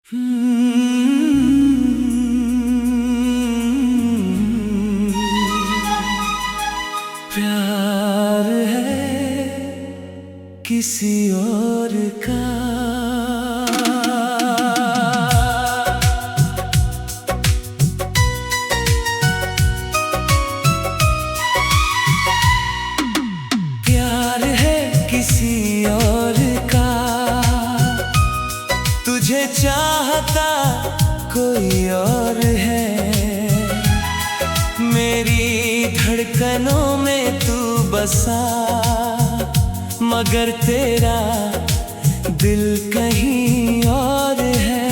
प्यार है किसी और का। प्यार है किसी और का, तुझे चाहता कोई और है। मेरी धड़कनों में तू बसा, मगर तेरा दिल कहीं और है।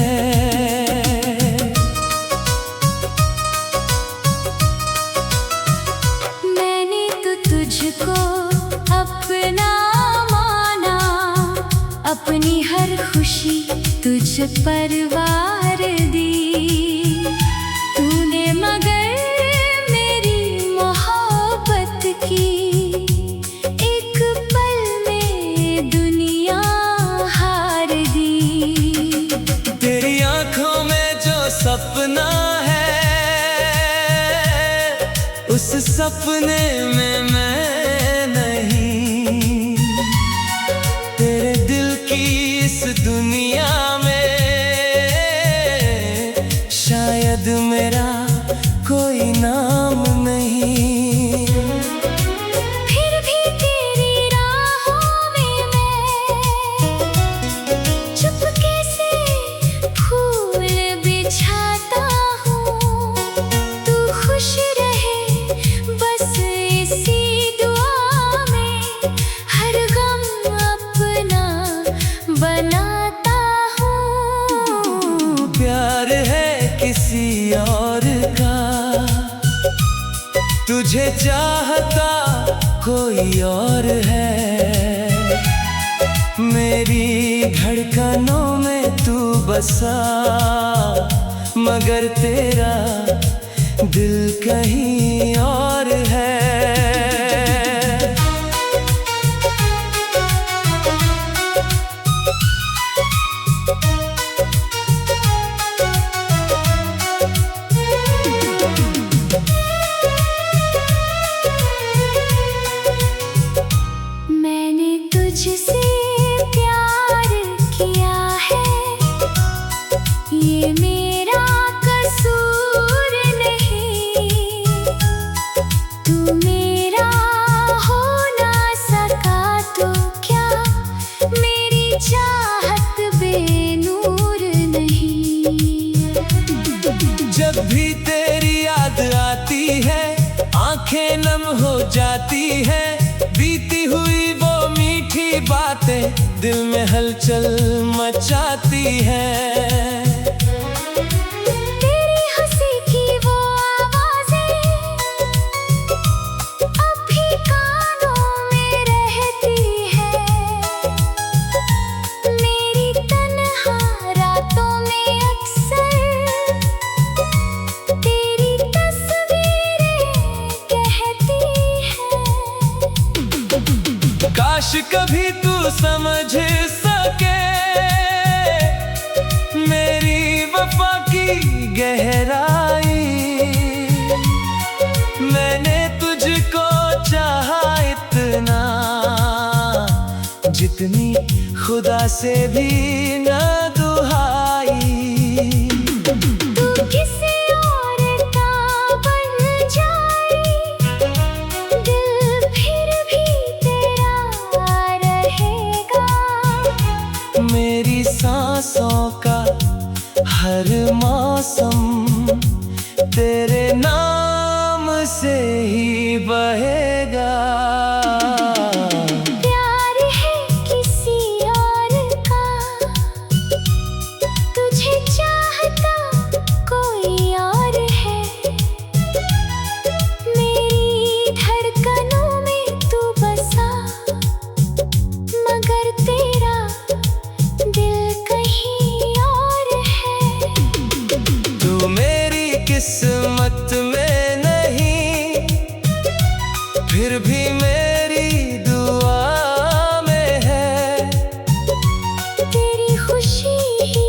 मैंने तो तुझको अपना माना, अपनी हर खुशी तुझ पर वार दी। तूने मगर मेरी मोहब्बत की एक पल में दुनिया हार दी। तेरी आंखों में जो सपना है, उस सपने में मैं नहीं। तेरे दिल की इस दुनिया में शायद मेरा कोई नाम नहीं। फिर भी तेरी राहों में मैं चुपके से फूल बिछाता हूँ। तू खुश रहे बस इसी दुआ में, हर गम अपना बनाता हूँ। प्यार है किसी और का, तुझे चाहता कोई और है। मेरी धड़कनों में तू बसा, मगर तेरा दिल कहीं और है। मैंने तुझसे प्यार किया है, ये मेरा कसूर नहीं। तू मेरा हो ना सका तो क्या, मेरी चाहत बेनूर नहीं। जब भी तेरी याद आती है, आंखें नम हो जाती है। बीती हुई वो मीठी बातें दिल में हलचल मचाती है। तेरी हंसी की वो आवाज़ें अब भी कानों में रहती है। मेरी तन्हा रातों में अक्सर तेरी तस्वीरें कहती है। काश कभी तू समझ सके मेरी वफा की गहराई। मैंने तुझको चाहा इतना, जितनी खुदा से भी न दुहाई। तू किसी और का बन जाए, दिल फिर भी तेरा रहेगा। मेरी सांसों का हर मौसम तेरे नाम से ही बहेगा। प्यार है किसी और का, तुझे चाहता कोई और है। मेरी धड़कनों में तू बसा, मगर तेरा दिल कहीं और है। तू मेरी किस्मत में नहीं, फिर भी मेरी दुआ में है। तेरी खुशी ही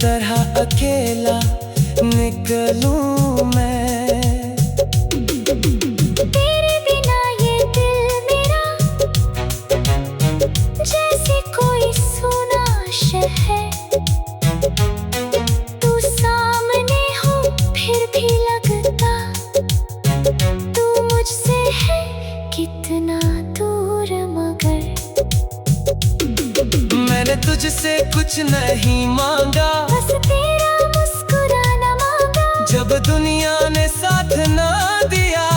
तरह अकेला निकलूं मैं। तेरे बिना ये दिल मेरा जैसे कोई सूना शहर। तू सामने हो फिर भी लगता तू मुझसे है कितना दूर। मगर मैंने तुझसे कुछ नहीं मांगा, बस तेरा मुस्कुराना मांगा। जब दुनिया ने साथ ना दिया,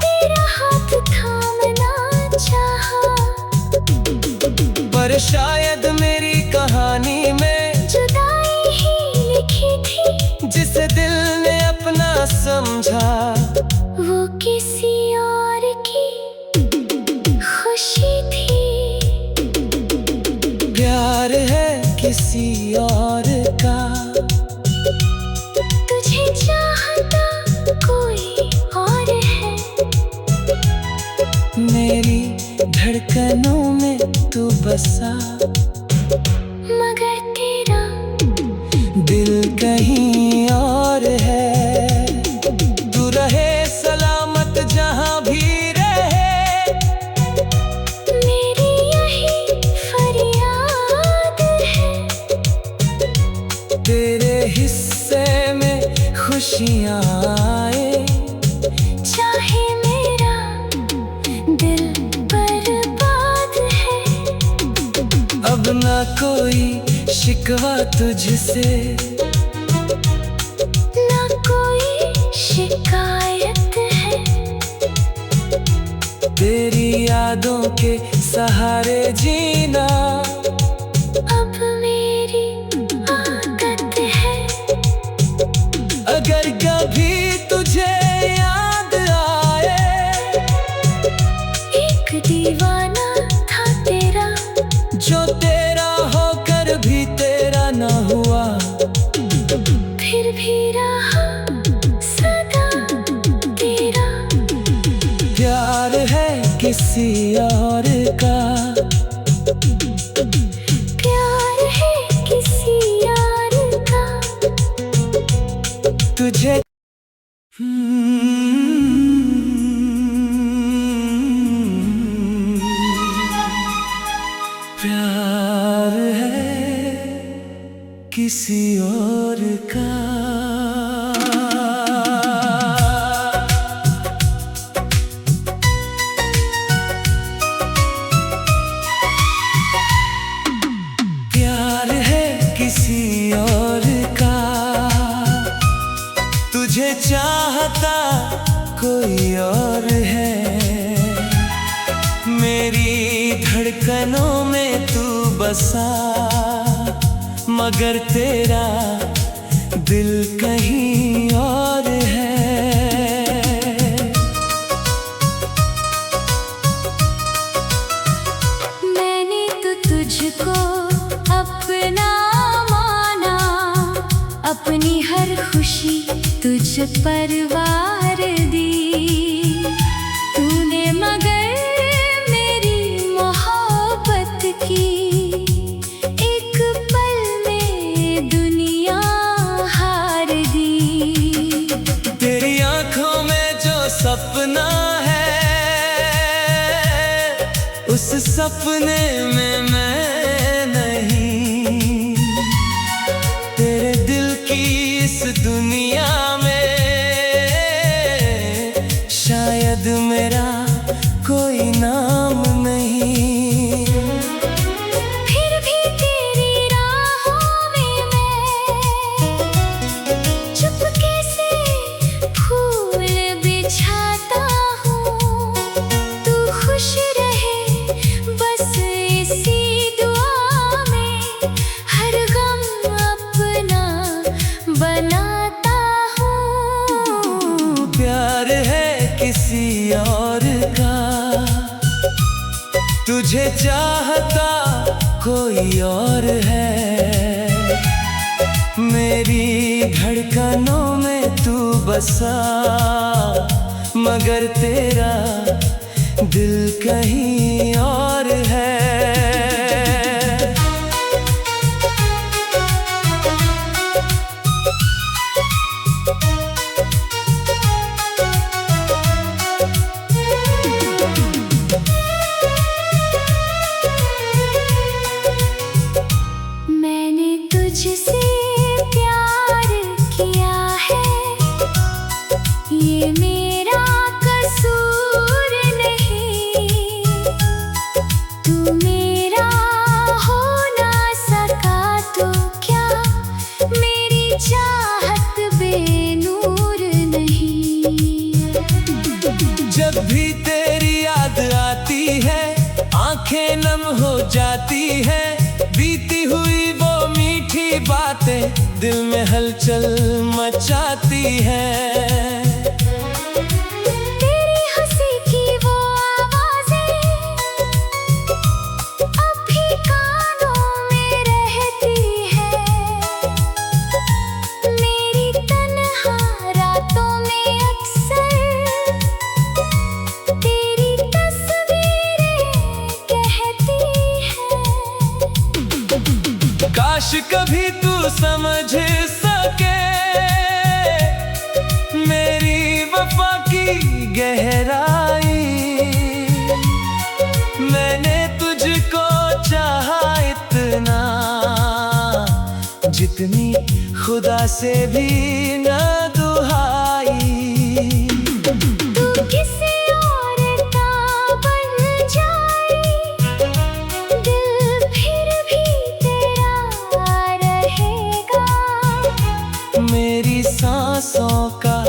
तेरा हाथ थामना चाहा। पर शायद मेरी कहानी में जुदाई ही लिखी थी, जिसे दिल ने अपना समझा। वो किसी और की खुशी थी। प्यार है किसी और का, तुझे चाहता कोई और है। मेरी धड़कनों में तू बसा, मगर तेरा दिल कहीं और है। तू रहे सलामत जहां भी रहे, मेरी यही फरियाद है। तेरे हिस्से में खुशियां आए, चाहे मेरा दिल बर्बाद है। अब ना कोई शिकवा तुझसे, ना कोई शिकायत है। तेरी यादों के सहारे जीना अब मेरी आदत है। अगर कभी तुझे याद आए, एक दीवाना था तेरा, जो तेरा होकर भी तेरा न हुआ। फिर भी रहा सदा तेरा। प्यार है किसी और का, प्यार है किसी और का। तुझे प्यार है किसी और का। प्यार है किसी और का, तुझे चाहता कोई और है। मेरी धड़कनों में तू बसा, मगर तेरा दिल कहीं और है। मैंने तो तुझको अपना माना, अपनी हर खुशी तुझ पर वार दी। तूने मगर मेरी मोहब्बत की एक पल में दुनिया हार दी। तेरी आंखों में जो सपना है, उस सपने में मैं नहीं। तेरे दिल की इस दुनिया में शायद मेरा कोई नाम नहीं। फिर भी तेरी राहों में मैं चुपके से फूल बिछाता हूँ। तू खुश रहे बस इसी दुआ में, हर गम अपना बनाता हूँ। प्यार है किसी और का, तुझे चाहता कोई और है। मेरी धड़कनों में तू बसा, मगर तेरा दिल कहीं और है। ये मेरा कसूर नहीं, तू मेरा हो ना सका तो क्या मेरी चाहत बेनूर नहीं। जब भी तेरी याद आती है आंखें नम हो जाती है, बीती हुई वो मीठी बातें दिल में हलचल मचाती हैं। तेरी हंसी की वो आवाज़ें अब भी कानों में रहती है, मेरी तन्हा रातों में अक्सर तेरी तस्वीरें कहती हैं। काश कभी तू समझ सके मेरी वफा की गहराई, मैंने तुझको चाहा इतना जितनी खुदा से भी न दुहाई। तू किसी और का बन जाए, दिल फिर भी तेरा रहेगा। मेरी सांसों का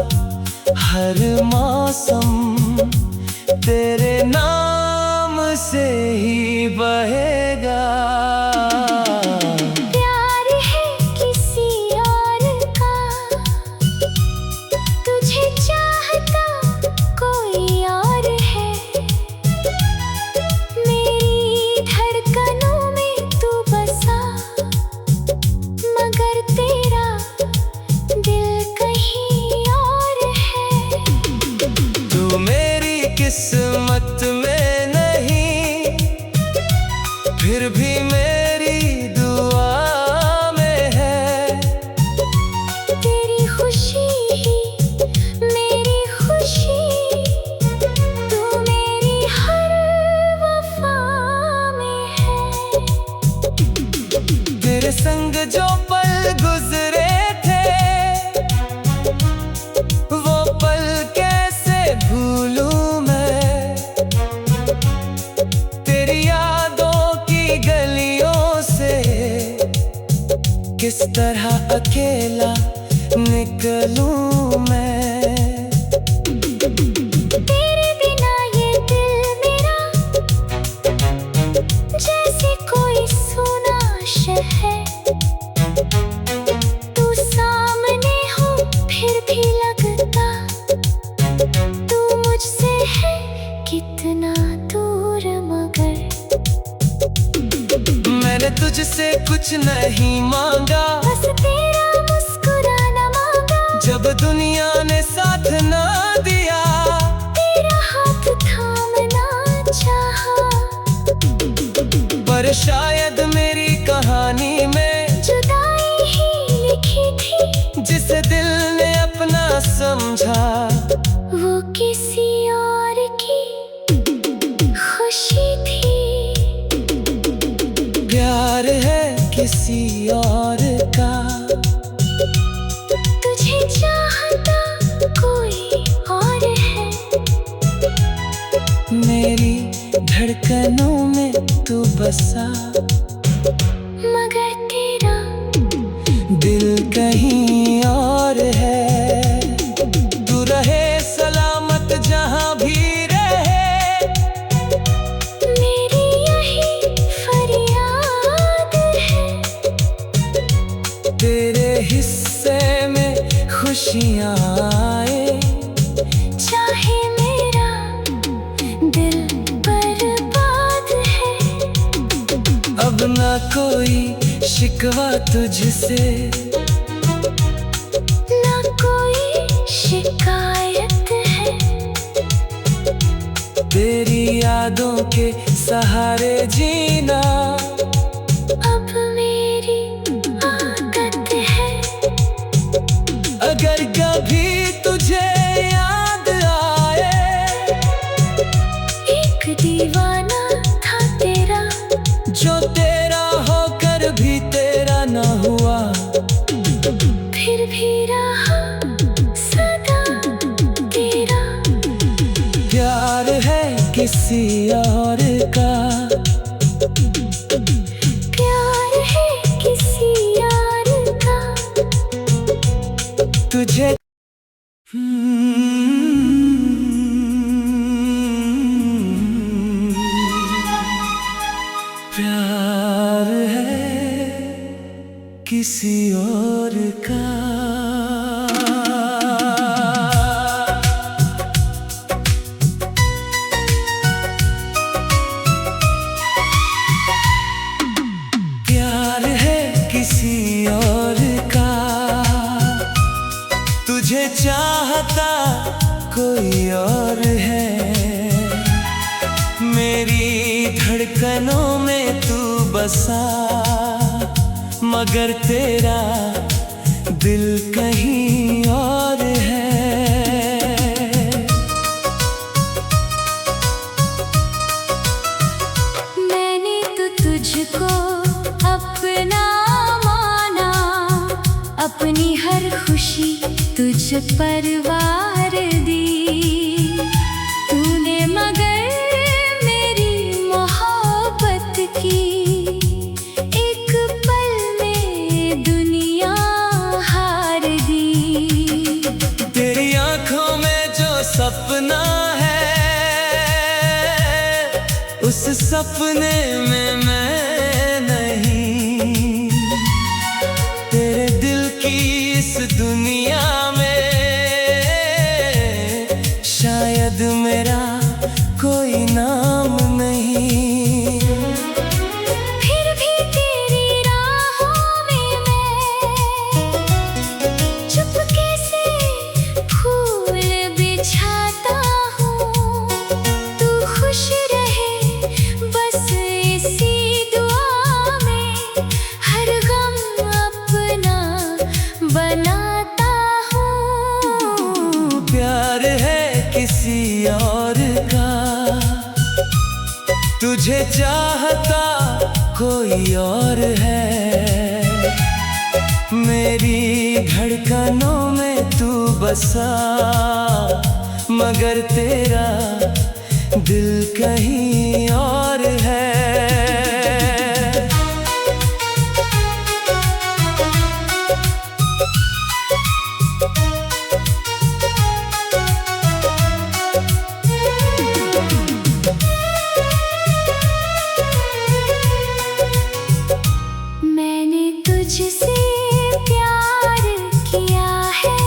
हर मौसम तेरे नाम से ही बहेगा। प्यार है किसी और का, तुझे चाहता कोई और है, मेरी धड़कनों में तू बसा, मगर तेरा दिल कहीं और है। तू मेरी किस्मत में नहीं, फिर भी मेरी दुआ में है। तेरी खुशी ही मेरी खुशी, तू मेरी हर वफा में है। तेरे संग जो पल गुजरे थे वो पल कैसे भूलूं मैं, तेरी यादों की गलियों से किस तरह अकेला निकलूं मैं। तेरे बिना ये दिल मेरा जैसे कोई सूना शहर, तू सामने हो फिर भी लगता तू मुझसे है कितना दूर, मगर मैंने तुझसे कुछ नहीं मांगा, बस तेरा मुस्कुराना मांगा। जब दुनिया ने साथ ना दिया तेरा हाथ थामना चाहा, पर शायद मेरी कहानी में जुदाई ही लिखी थी, जिसे दिल ने अपना समझा वो किसी और की खुशी थी। प्यार है किसी और का, तुझे चाहता कोई और है, मेरी धड़कनों में तू बसा, मगर तेरा दिल कहीं और है। तू रहे सलामत जहां भी रहे, मेरी यही फरियाद है। तेरे हिस्से में खुशियां आए, चाहे मेरा दिल बर्बाद है, अब ना कोई शिकवा तुझसे, ना कोई शिकायत है। तेरी यादों के सहारे जीना अब मेरी आदत है। अगर कभी तुझे याद आए, एक दीवाना था तेरा, जो तेरा होकर भी तेरा न हुआ, फिर भी रहा सदा किसी और का। प्यार है किसी और का। तुझे प्यार है किसी और का। प्यार है किसी और का, तुझे चाहता कोई और है। मेरी धड़कनों में तू बसा, मगर तेरा दिल कहीं और है। मैंने तो तुझको अपना माना, अपनी हर खुशी तुझ पर वार दी। तूने मगर मेरी मोहब्बत की एक पल में दुनिया हार दी। तेरी आंखों में जो सपना है, उस सपने में मैं नहीं। तेरे दिल की इस दुनिया में शायद मेरा कोई नाम नहीं। फिर भी तेरी राहों में मैं चुपके से फूल बिछाता हूँ। तू खुश रहे बस इसी दुआ में, हर गम अपना बनाता हूँ। प्यार है किसी और का, तुझे चाहता कोई और है। मेरी धड़कनों में तू बसा, मगर तेरा दिल कहीं और है। मैंने तुझसे प्यार किया है,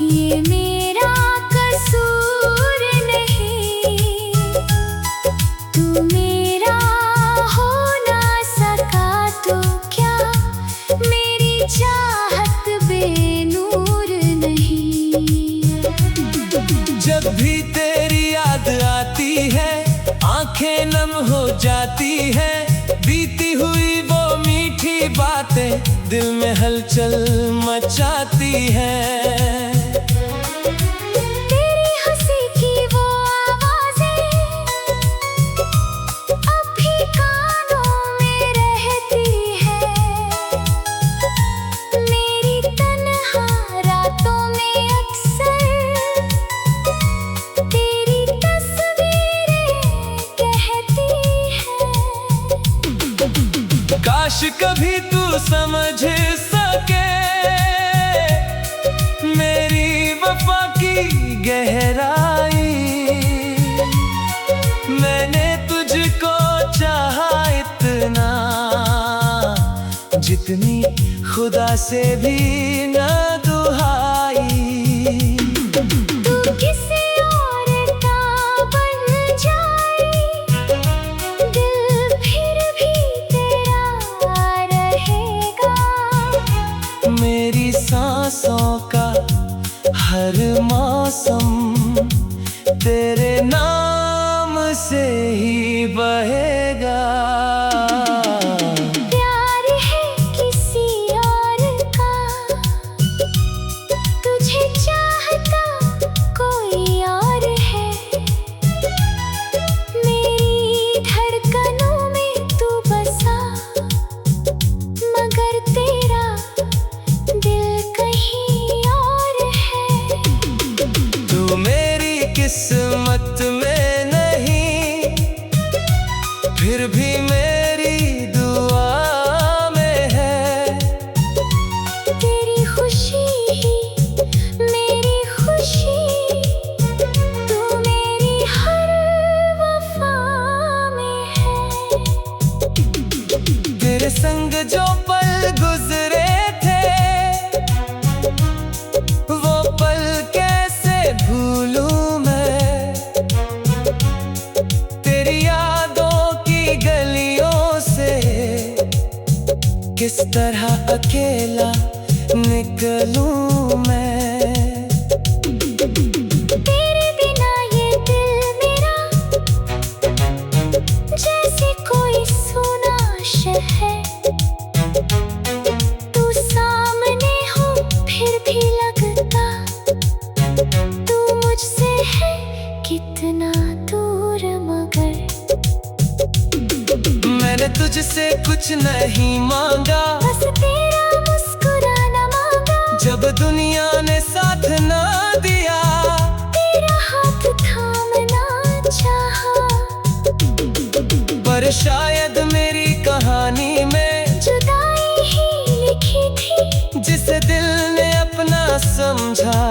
ये मेरा कसूर नहीं। तू मेरा हो ना सका तो क्या मेरी चाहत बेनूर नहीं। जब भी तेरी याद आती है, आंखें नम हो जाती है। बीती हुई वो मीठी बातें दिल में हलचल मचाती है। तेरी हंसी की वो आवाज़ें अब भी कानों में रहती है। मेरी तन्हा रातों में अक्सर तेरी तस्वीरें कहती है। काश कभी तू समझ सके मेरी वफा की गहराई। मैंने तुझको चाहा इतना, जितनी खुदा से भी न दुहाई। तू किसी और का बन जाए, दिल फिर भी तेरा रहेगा। मेरी सांसों का हर मौसम तेरे नाम से ही बहेगा। प्यार है किसी और का, तुझे चाहता कोई और है। मेरी धड़कनों में तू बसा, मगर तेरा दिल कहीं और है। तू मेरी किस्मत में फिर भी मेरी दुआ में है। तेरी खुशी ही मेरी खुशी, तू मेरी हर वफा में है। तेरे संग जो पल गुजरे थे, वो पल कैसे भूलूं मैं। तेरी यादों की गलियों से किस तरह अकेला निकलूं मैं। तेरे बिना ये दिल मेरा जैसे कोई सूना शहर। तू सामने हो फिर भी लगता तू मुझसे है कितना दूर। मगर मैंने तुझसे कुछ नहीं मांगा, बस तेरा मुस्कुराना मांगा। जब दुनिया ने साथ ना दिया, तेरा हाथ थामना चाहा। पर शायद मेरी कहानी में जुदाई ही लिखी थी, जिसे दिल ने अपना समझा।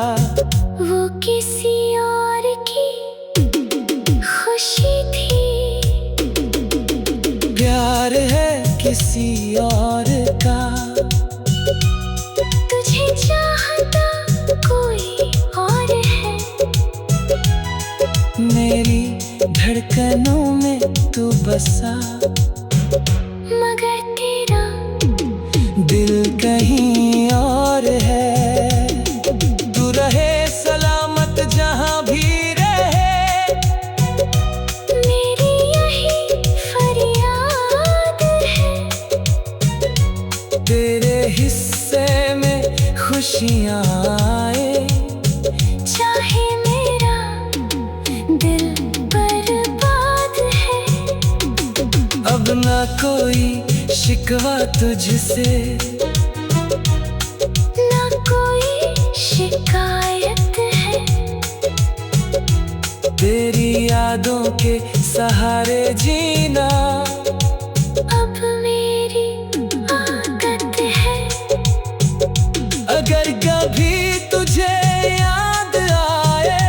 वो किसी और की खुशी थी। प्यार है किसी और का, तुझे चाहता कोई और है। मेरी धड़कनों में तू बसा, मगर तेरा दिल कहीं और है। तू रहे सलामत जहां भी रहे, मेरी यही फरियाद है। तेरे हिस्से में खुशियां आए, चाहे मेरा दिल बर्बाद है। अब ना कोई शिकवा तुझसे, ना कोई शिकायत है। तेरी यादों के सहारे जीना अब मेरी आदत है। अगर कभी तुझे याद आए,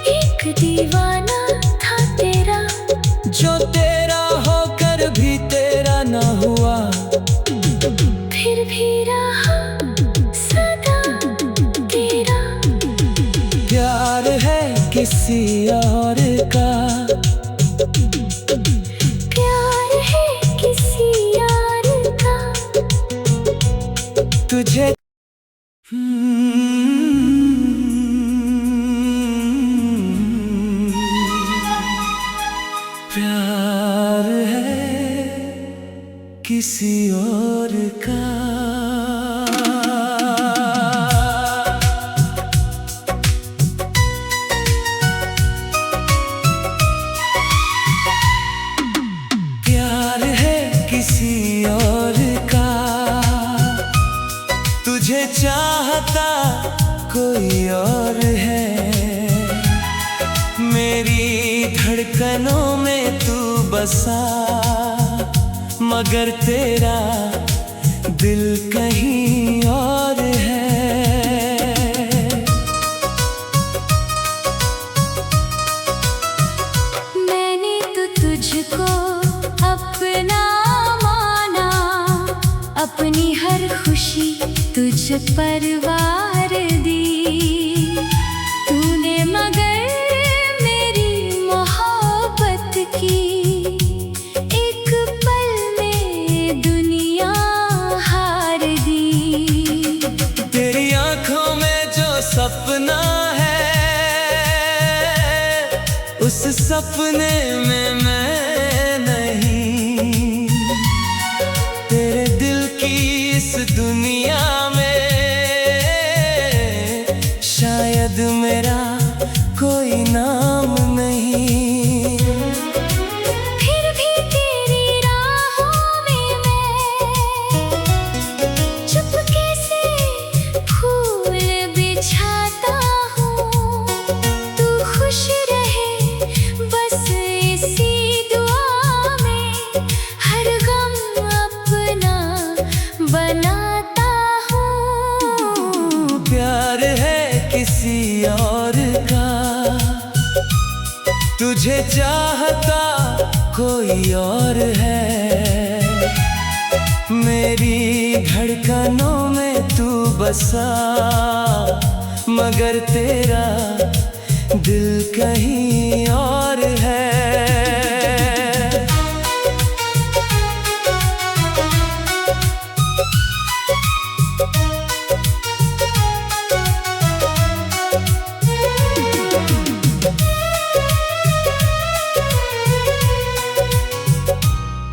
एक दीवाना था तेरा, जो तेरा होकर भी तेरा न हुआ। फिर भी रहा सदा तेरा। प्यार है किसी और का, प्यार है किसी और का। तुझे प्यार है किसी और का। प्यार है किसी और का, तुझे चाहता कोई और है। मेरी धड़कनों में तू बसा, मगर तेरा दिल कहीं और है। मैंने तो तुझको अपना माना, अपनी हर खुशी तुझ पर वार दी। तूने मगर मेरी मोहब्बत की एक पल में दुनिया हार दी। तेरी आंखों में जो सपना है, उस सपने में मैं नहीं। तेरे दिल की इस दुनिया में शायद मेरा कोई नाम नहीं। फिर भी तेरी राहों में मैं चुपके से फूल बिछाता हूँ। तू खुश रहे बस इसी दुआ किसी और का, तुझे चाहता कोई और है। मेरी धड़कनों में तू बसा, मगर तेरा दिल कहीं और है।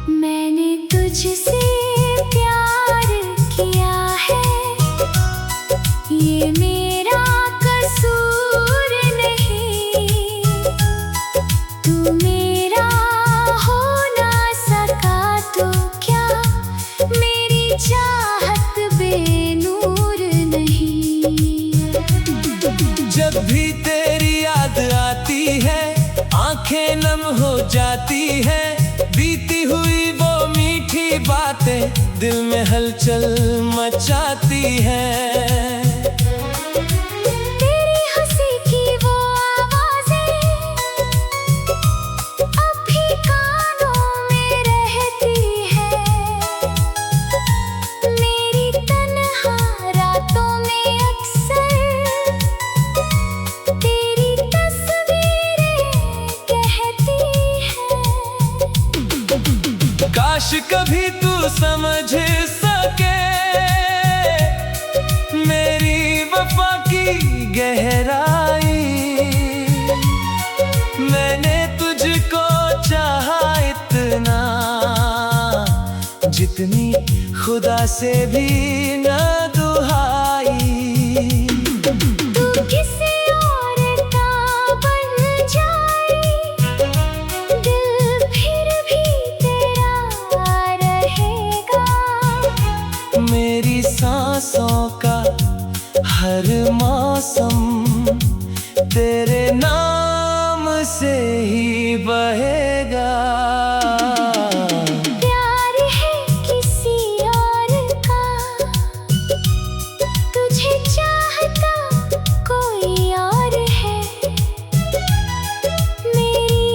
मैंने तुझसे प्यार किया है, ये मेरा कसूर नहीं। तू मेरा हो ना सका तो क्या, मेरी चाहत बेनूर नहीं। जब भी तेरी याद आती है, आंखें नम हो जाती है। बीती हुई वो मीठी बातें दिल में हलचल मचाती है। तेरी हंसी की वो आवाज़ें अब भी कानों में रहती है। मेरी तन्हा रातों में अक्सर तेरी तस्वीरें कहती है। काश कभी तू समझ सके मेरी वफा की गहराई। मैंने तुझको चाहा इतना, जितनी खुदा से भी न दुहाई। तू किसी और का बन जाए, दिल फिर भी तेरा रहेगा। मेरी सांसों का हर मौसम तेरे नाम से ही बहेगा। प्यार है किसी और का, तुझे चाहता कोई और है। मेरी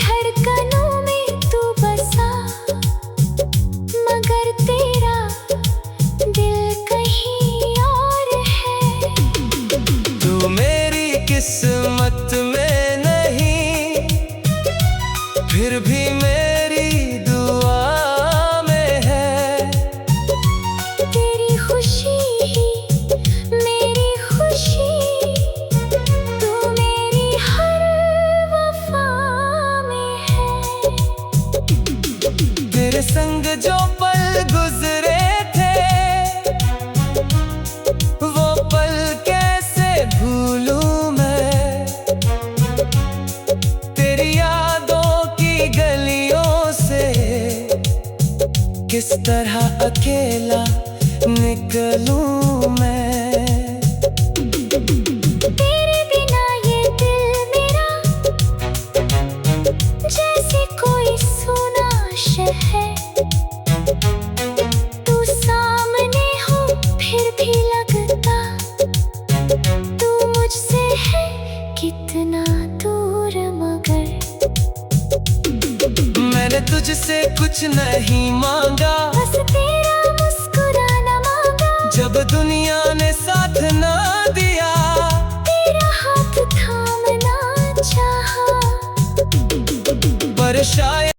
धड़कनों में तू बसा, मगर तेरा दिल कहीं और है। तू मेरी किस्मत में नहीं, फिर भी मेरी दुआ में है। तेरी खुशी ही मेरी खुशी, तू मेरी हर वफा में है। तेरे संग जो पल गुजरे थे, वो पल कैसे भूलूं मैं। तेरी यादों की गलियों से किस तरह अकेला निकलूं मैं। तेरे बिना ये दिल मेरा जैसे कोई सूना शहर। तू सामने हो फिर भी लगता, तू मुझसे है कितना दूर मगर। मैंने तुझसे कुछ नहीं मांगा, बस तेरा मुस्कुराना मांगा। जब दुनिया ने साथ ना दिया, तेरा हाथ थामना चाहा। पर शायद